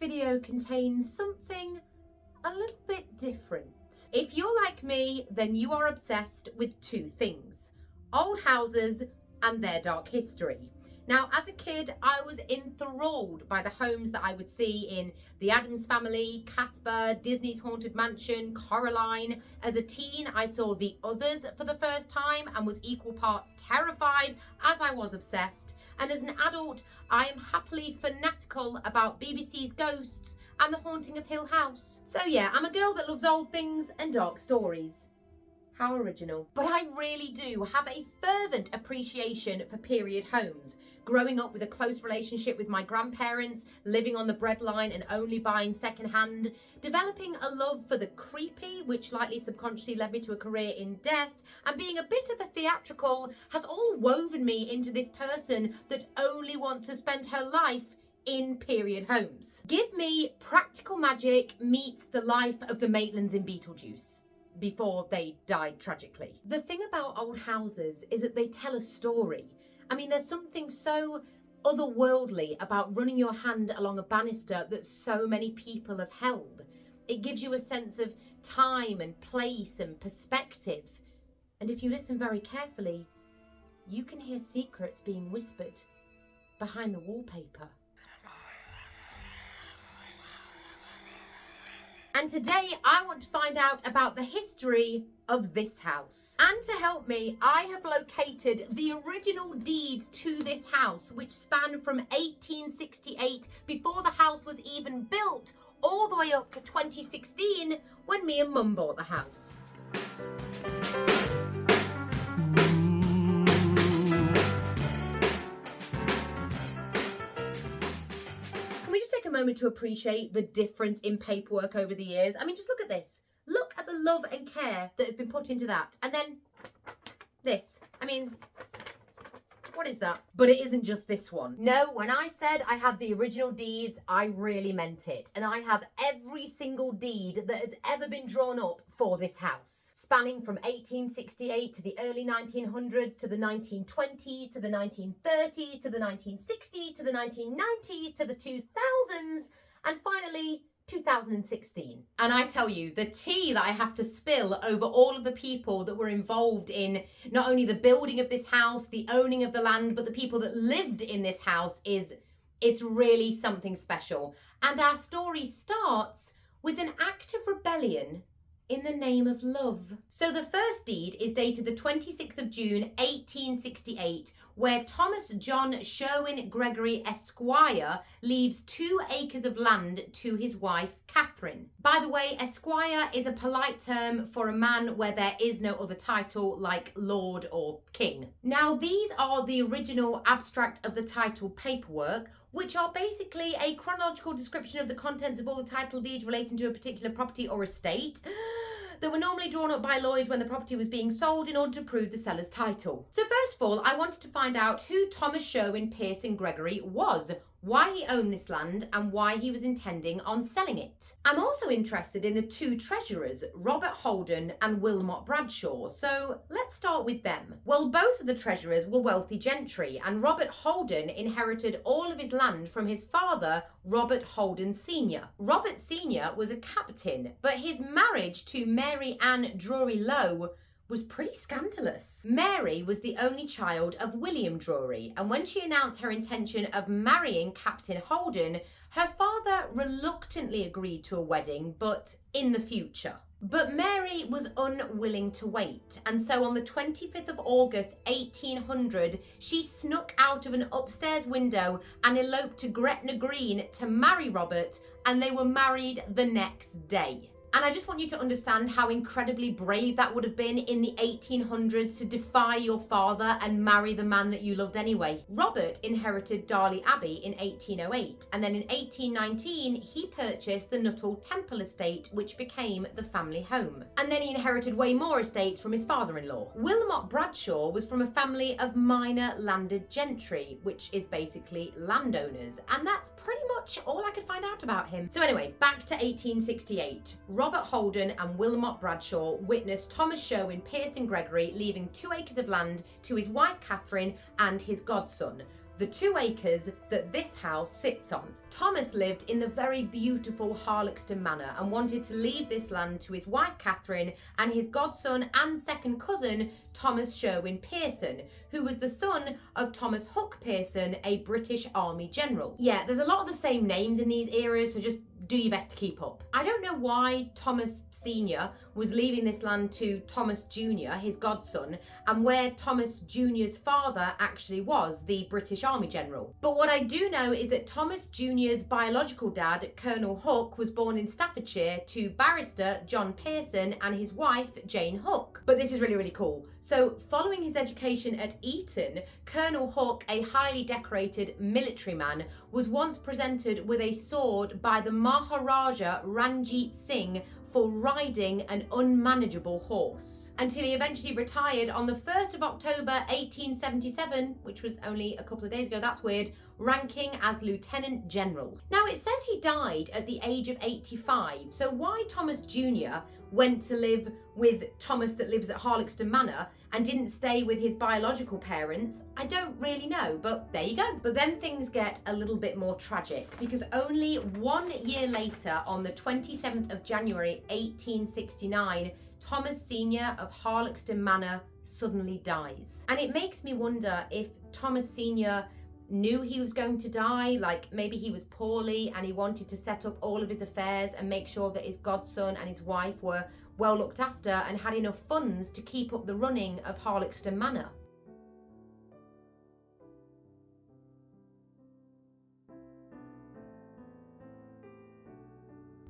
video contains something a little bit different. If you're like me, then you are obsessed with two things: old houses and their dark history. Now, as a kid, I was enthralled by the homes that I would see in The Addams Family, Casper, Disney's Haunted Mansion, Coraline. As a teen, I saw The Others for the first time and was equal parts terrified as I was obsessed. And as an adult, I am happily fanatical about BBC's Ghosts and The Haunting of Hill House. So yeah, I'm a girl that loves old things and dark stories. How original. But I really do have a fervent appreciation for period homes. Growing up with a close relationship with my grandparents, living on the breadline and only buying secondhand, developing a love for the creepy, which likely subconsciously led me to a career in death, and being a bit of a theatrical has all woven me into this person that only wants to spend her life in period homes. Give me Practical Magic meets the life of the Maitlands in Beetlejuice, before they died tragically. The thing about old houses is that they tell a story. I mean, there's something so otherworldly about running your hand along a banister that so many people have held. It gives you a sense of time and place and perspective. And if you listen very carefully, you can hear secrets being whispered behind the wallpaper. And today I want to find out about the history of this house. And to help me, I have located the original deeds to this house, which span from 1868, before the house was even built, all the way up to 2016, when me and Mum bought the house. A moment to appreciate the difference in paperwork over the years. I mean, just look at this. Look at the love and care that has been put into that. And then this. I mean, what is that? But it isn't just this one. No, when I said I had the original deeds, I really meant it. And I have every single deed that has ever been drawn up for this house, spanning from 1868 to the early 1900s, to the 1920s, to the 1930s, to the 1960s, to the 1990s, to the 2000s, and finally 2016. And I tell you, the tea that I have to spill over all of the people that were involved in not only the building of this house, the owning of the land, but the people that lived in this house it's really something special. And our story starts with an act of rebellion in the name of love. So the first deed is dated the 26th of June, 1868, where Thomas John Sherwin Gregory Esquire leaves 2 acres of land to his wife, Catherine. By the way, Esquire is a polite term for a man where there is no other title, like Lord or King. Now, these are the original abstract of the title paperwork, which are basically a chronological description of the contents of all the title deeds relating to a particular property or estate that were normally drawn up by lawyers when the property was being sold in order to prove the seller's title. So first of all, I wanted to find out who Thomas Sherwin Pearson Gregory was, why he owned this land, and why he was intending on selling it. I'm also interested in the 2 treasurers, Robert Holden and Wilmot Bradshaw, so let's start with them. Well, both of the treasurers were wealthy gentry, and Robert Holden inherited all of his land from his father, Robert Holden Sr. Robert Sr. was a captain, but his marriage to Mary Ann Drury Lowe was pretty scandalous. Mary was the only child of William Drury, and when she announced her intention of marrying Captain Holden, her father reluctantly agreed to a wedding, but in the future. But Mary was unwilling to wait, and so on the 25th of August 1800, she snuck out of an upstairs window and eloped to Gretna Green to marry Robert, and they were married the next day. And I just want you to understand how incredibly brave that would have been in the 1800s to defy your father and marry the man that you loved anyway. Robert inherited Darley Abbey in 1808, and then in 1819 he purchased the Nuttall Temple estate, which became the family home. And then he inherited way more estates from his father-in-law. Wilmot Bradshaw was from a family of minor landed gentry, which is basically landowners, and that's pretty much all I could find out about him. So anyway, back to 1868. Robert Holden and Wilmot Bradshaw witnessed Thomas Sherwin Pearson Gregory leaving 2 acres of land to his wife Catherine and his godson. the 2 acres that this house sits on. Thomas lived in the very beautiful Harloxton Manor and wanted to leave this land to his wife Catherine and his godson and second cousin Thomas Sherwin Pearson, who was the son of Thomas Hook Pearson, a British Army general. Yeah, there's a lot of the same names in these eras, so just do your best to keep up. I don't know why Thomas Sr. was leaving this land to Thomas Jr., his godson, and where Thomas Jr.'s father actually was, the British Army general. But what I do know is that Thomas Jr.'s biological dad, Colonel Hook, was born in Staffordshire to barrister John Pearson and his wife, Jane Hook. But this is really, really cool. So following his education at Eton, Colonel Hook, a highly decorated military man, was once presented with a sword by the Maharaja Ranjit Singh for riding an unmanageable horse, until he eventually retired on the 1st of October 1877, which was only a couple of days ago, that's weird, ranking as Lieutenant General. Now it says he died at the age of 85, so why Thomas Jr. went to live with Thomas that lives at Harloxton Manor and didn't stay with his biological parents, I don't really know, but there you go. But then things get a little bit more tragic, because only 1 year later, on the 27th of January 1869, Thomas Sr. of Harloxton Manor suddenly dies. And it makes me wonder if Thomas Sr. knew he was going to die, like maybe he was poorly and he wanted to set up all of his affairs and make sure that his godson and his wife were well looked after and had enough funds to keep up the running of Harloxton Manor.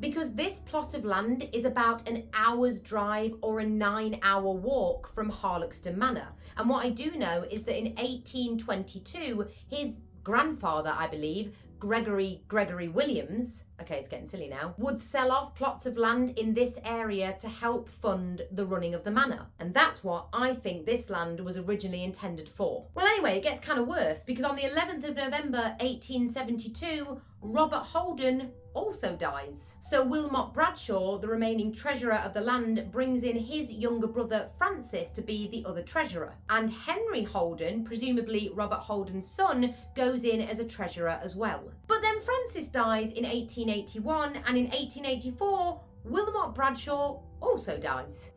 Because this plot of land is about an hour's drive or a 9-hour walk from Harloxton Manor. And what I do know is that in 1822, his grandfather, I believe, Gregory Williams, okay, it's getting silly now, would sell off plots of land in this area to help fund the running of the manor. And that's what I think this land was originally intended for. Well, anyway, it gets kind of worse, because on the 11th of November 1872, Robert Holden also dies. So Wilmot Bradshaw, the remaining treasurer of the land, brings in his younger brother Francis to be the other treasurer. And Henry Holden, presumably Robert Holden's son, goes in as a treasurer as well. But then Francis dies in 1881, and in 1884, Wilmot Bradshaw also dies.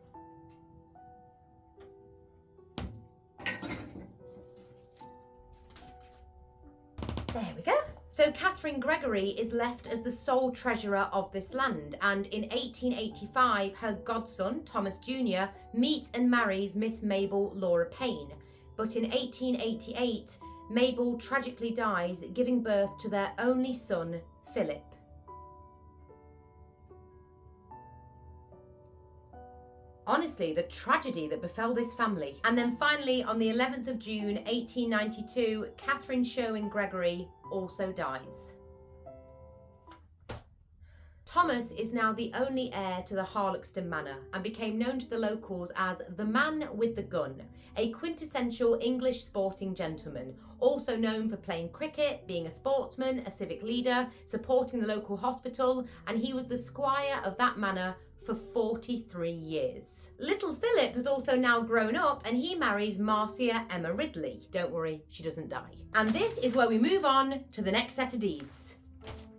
There we go. So Catherine Gregory is left as the sole treasurer of this land, and in 1885 her godson, Thomas Jr., meets and marries Miss Mabel Laura Payne. But in 1888, Mabel tragically dies, giving birth to their only son, Philip. Honestly, the tragedy that befell this family. And then finally, on the 11th of June, 1892, Catherine Sherwin Gregory also dies. Thomas is now the only heir to the Harloxton Manor and became known to the locals as the man with the gun, a quintessential English sporting gentleman, also known for playing cricket, being a sportsman, a civic leader, supporting the local hospital, and he was the squire of that manor for 43 years. Little Philip has also now grown up and he marries Marcia Emma Ridley. Don't worry, she doesn't die. And this is where we move on to the next set of deeds.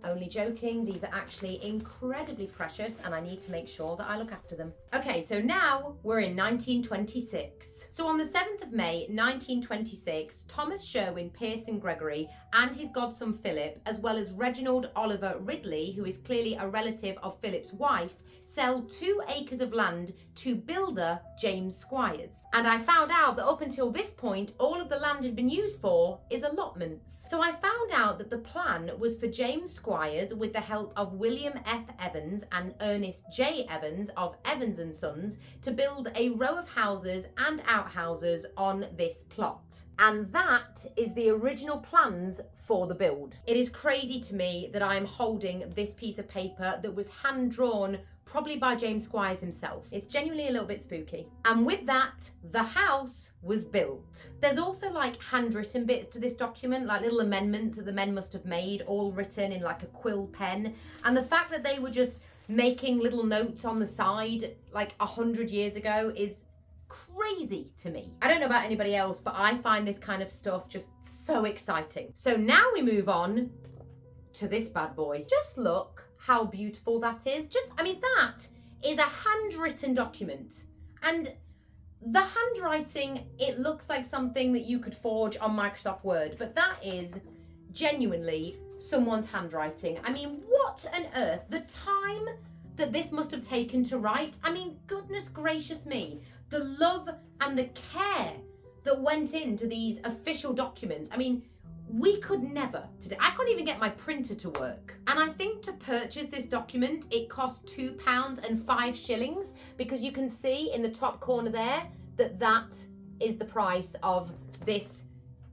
Only joking, these are actually incredibly precious and I need to make sure that I look after them. Okay, so now we're in 1926. So on the 7th of May 1926, Thomas Sherwin Pearson Gregory and his godson Philip, as well as Reginald Oliver Ridley, who is clearly a relative of Philip's wife, sell 2 acres of land to builder James Squires. And I found out that up until this point, all of the land had been used for is allotments. So I found out that the plan was for James Squires, with the help of William F. Evans and Ernest J. Evans of Evans and Sons, to build a row of houses and outhouses on this plot. And that is the original plans for the build. It is crazy to me that I am holding this piece of paper that was hand drawn probably by James Squires himself. It's genuinely a little bit spooky. And with that, the house was built. There's also like handwritten bits to this document, like little amendments that the men must have made, all written in like a quill pen. And the fact that they were just making little notes on the side like 100 years ago is crazy to me. I don't know about anybody else, but I find this kind of stuff just so exciting. So now we move on to this bad boy. Just look how beautiful that is. I mean, that is a handwritten document. And the handwriting, it looks like something that you could forge on Microsoft Word, but that is genuinely someone's handwriting. I mean, what on earth? The time that this must have taken to write. I mean, goodness gracious me. The love and the care that went into these official documents. I mean, we could never today. I couldn't even get my printer to work. And I think to purchase this document, it cost £2.05, because you can see in the top corner there that that is the price of this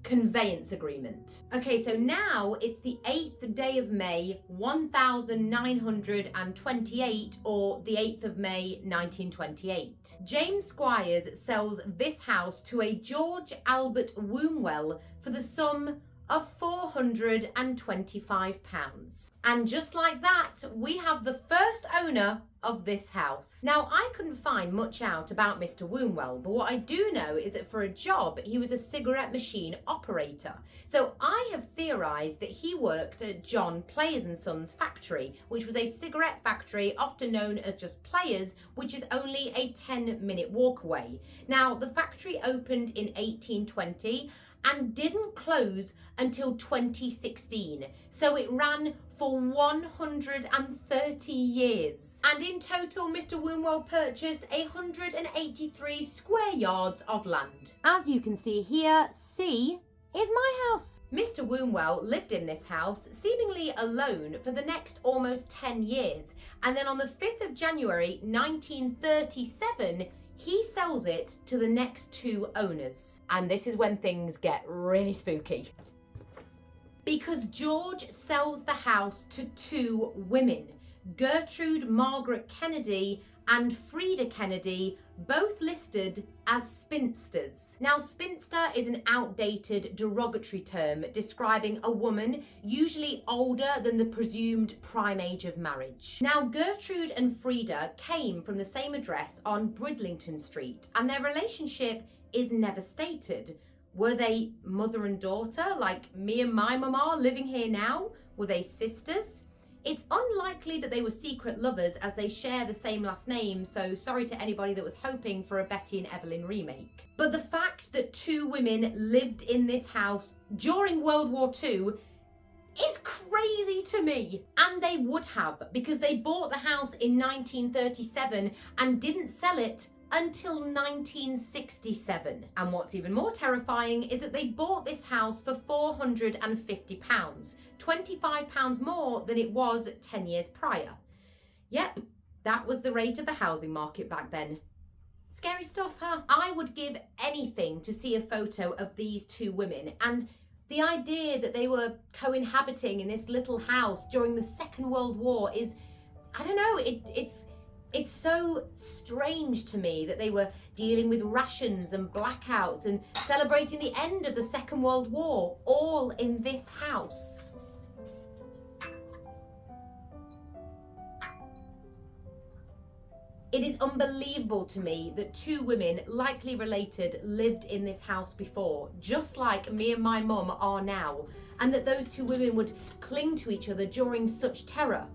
conveyance agreement. Okay, so now it's the 8th day of May, 1928, or the 8th of May, 1928. James Squires sells this house to a George Albert Wombwell for the sum of £425. And just like that, we have the first owner of this house. Now, I couldn't find much out about Mr. Wombwell, but what I do know is that for a job, he was a cigarette machine operator. So I have theorised that he worked at John Players and Sons factory, which was a cigarette factory often known as just Players, which is only a 10-minute walk away. Now, the factory opened in 1820 and didn't close until 2016. So it ran for 130 years. And in total, Mr. Wombwell purchased 183 square yards of land. As you can see here, C is my house. Mr. Wombwell lived in this house seemingly alone for the next almost 10 years. And then on the 5th of January, 1937, he sells it to the next two owners. And this is when things get really spooky. Because George sells the house to two women, Gertrude Margaret Kennedy and Frieda Kennedy, both listed as spinsters. Now, spinster is an outdated derogatory term describing a woman usually older than the presumed prime age of marriage. Now, Gertrude and Frieda came from the same address on Bridlington Street, and their relationship is never stated. Were they mother and daughter, like me and my mum are living here now? Were they sisters? It's unlikely that they were secret lovers, as they share the same last name, so sorry to anybody that was hoping for a Betty and Evelyn remake. But the fact that two women lived in this house during World War II is crazy to me. And they would have, because they bought the house in 1937 and didn't sell it until 1967. And what's even more terrifying is that they bought this house for £450, £25 more than it was 10 years prior. Yep, that was the rate of the housing market back then. Scary stuff, huh? I would give anything to see a photo of these two women, and the idea that they were cohabiting in this little house during the Second World War is, I don't know, it's so strange to me that they were dealing with rations and blackouts and celebrating the end of the Second World War, all in this house. It is unbelievable to me that two women, likely related, lived in this house before, just like me and my mum are now, and that those two women would cling to each other during such terror.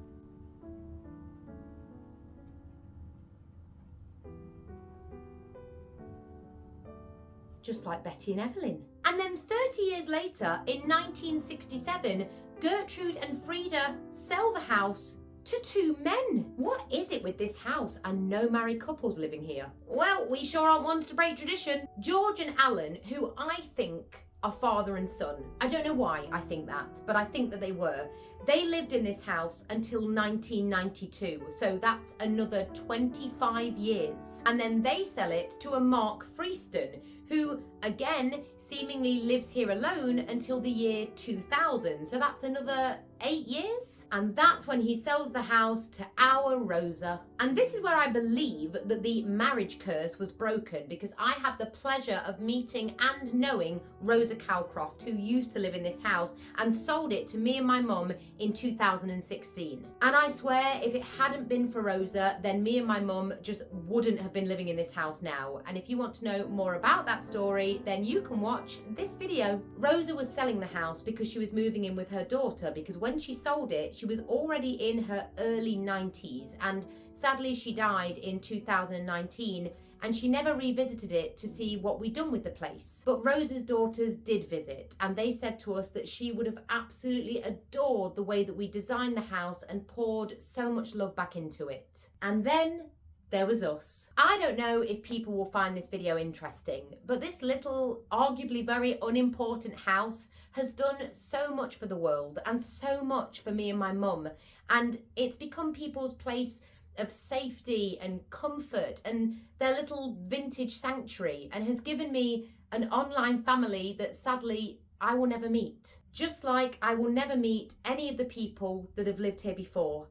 Just like Betty and Evelyn. And then 30 years later, in 1967, Gertrude and Frieda sell the house to two men. What is it with this house and no married couples living here? Well, we sure aren't ones to break tradition. George and Alan, who I think are father and son. I don't know why I think that, but I think that they were. They lived in this house until 1992, so that's another 25 years. And then they sell it to a Mark Freeston, who again seemingly lives here alone until the year 2000. So that's another 8 years. And that's when he sells the house to our Rosa. And this is where I believe that the marriage curse was broken, because I had the pleasure of meeting and knowing Rosa Calcroft, who used to live in this house and sold it to me and my mum in 2016. And I swear, if it hadn't been for Rosa, then me and my mum just wouldn't have been living in this house now. And if you want to know more about that story, then you can watch this video. Rosa was selling the house because she was moving in with her daughter, because when she sold it, she was already in her early 90s, and sadly she died in 2019, and she never revisited it to see what we'd done with the place. But Rosa's daughters did visit, and they said to us that she would have absolutely adored the way that we designed the house and poured so much love back into it. And then there was us. I don't know if people will find this video interesting, but this little, arguably very unimportant house has done so much for the world and so much for me and my mum. And it's become people's place of safety and comfort and their little vintage sanctuary, and has given me an online family that sadly I will never meet. Just like I will never meet any of the people that have lived here before.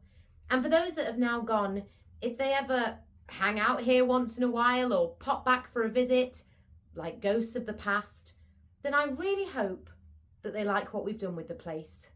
And for those that have now gone, if they ever hang out here once in a while or pop back for a visit, like ghosts of the past, then I really hope that they like what we've done with the place.